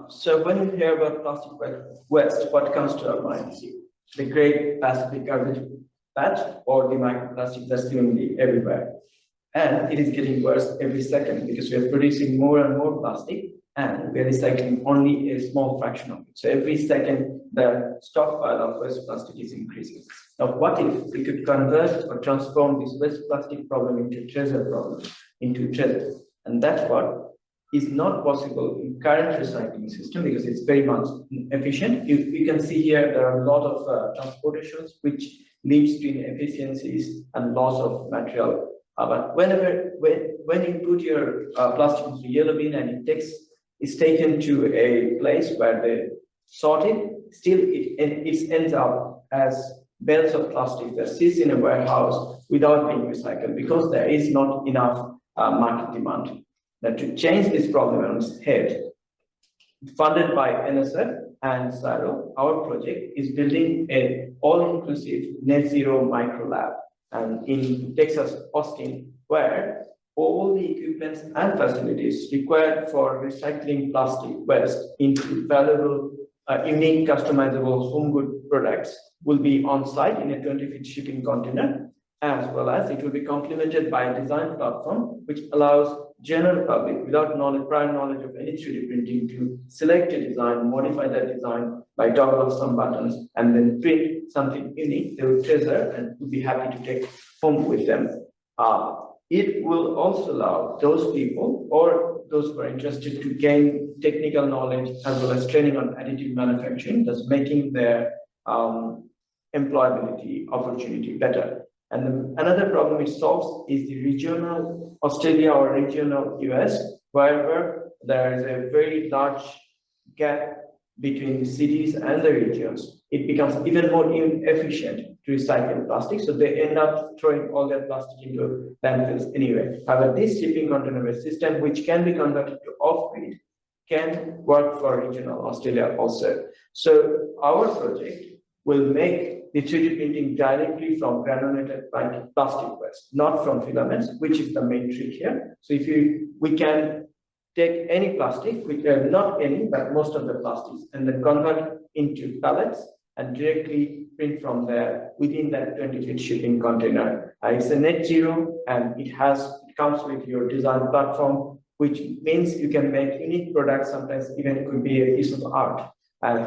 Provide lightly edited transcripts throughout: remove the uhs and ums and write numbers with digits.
So when you hear about plastic waste, what comes to our mind? The Great Pacific Garbage Patch or the microplastic that's seemingly everywhere. And it is getting worse every second because we are producing more and more plastic and we are recycling only a small fraction of it. So every second, the stockpile of waste plastic is increasing. Now, what if we could convert or transform this waste plastic problem into treasure problem, into treasure? And that's what is not possible in current recycling system because it's very much inefficient. You can see here there are a lot of transportations which leads to inefficiencies and loss of material. But when you put your plastic into yellow bin and it's taken to a place where they sort it, still it ends up as bales of plastic that sits in a warehouse without being recycled because there is not enough market demand. Now, to change this problem on its head, funded by NSF and SARO, our project is building an all-inclusive net zero micro lab and in Texas, Austin, where all the equipments and facilities required for recycling plastic waste into valuable, unique, customizable home good products will be on site in a 20-feet shipping container, as well as it will be complemented by a design platform which allows general public without prior knowledge of any 3D printing to select a design, modify that design by toggle of some buttons, and then print something unique they will treasure and will be happy to take home with them. It will also allow those people or those who are interested to gain technical knowledge as well as training on additive manufacturing, thus making their employability opportunity better. And another problem it solves is the regional Australia or regional US, wherever there is a very large gap between the cities and the regions. It becomes even more inefficient to recycle plastic, so they end up throwing all their plastic into landfills anyway. However, this shipping container system, which can be converted to off-grid, can work for regional Australia also. So our project will make the 3D printing directly from granulated plastic waste, not from filaments, which is the main trick here. So we can take any plastic, which are not any, but most of the plastics, and then convert into pellets and directly print from there within that 20-feet shipping container. It's a net zero, and it comes with your design platform, which means you can make unique products. Sometimes even it could be a piece of art,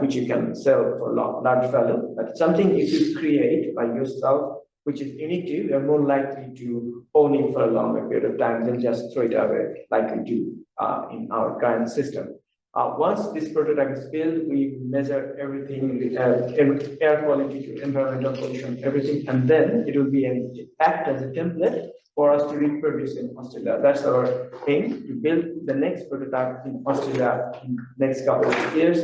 which you can sell for large value. But something if you create by yourself, which is unique to you, you're more likely to own it for a longer period of time than just throw it away like we do in our current system. Once this prototype is built, we measure everything, air quality to environmental pollution, everything, and then it will act as a template for us to reproduce in Australia. That's our aim, to build the next prototype in Australia in the next couple of years,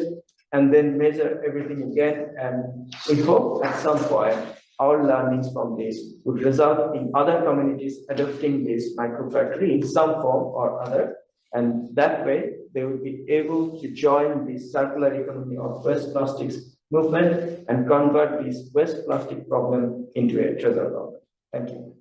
and then measure everything again. And we hope at some point our learnings from this would result in other communities adopting this microfactory in some form or other. And that way, they will be able to join the circular economy of waste plastics movement and convert this waste plastic problem into a treasure problem. Thank you.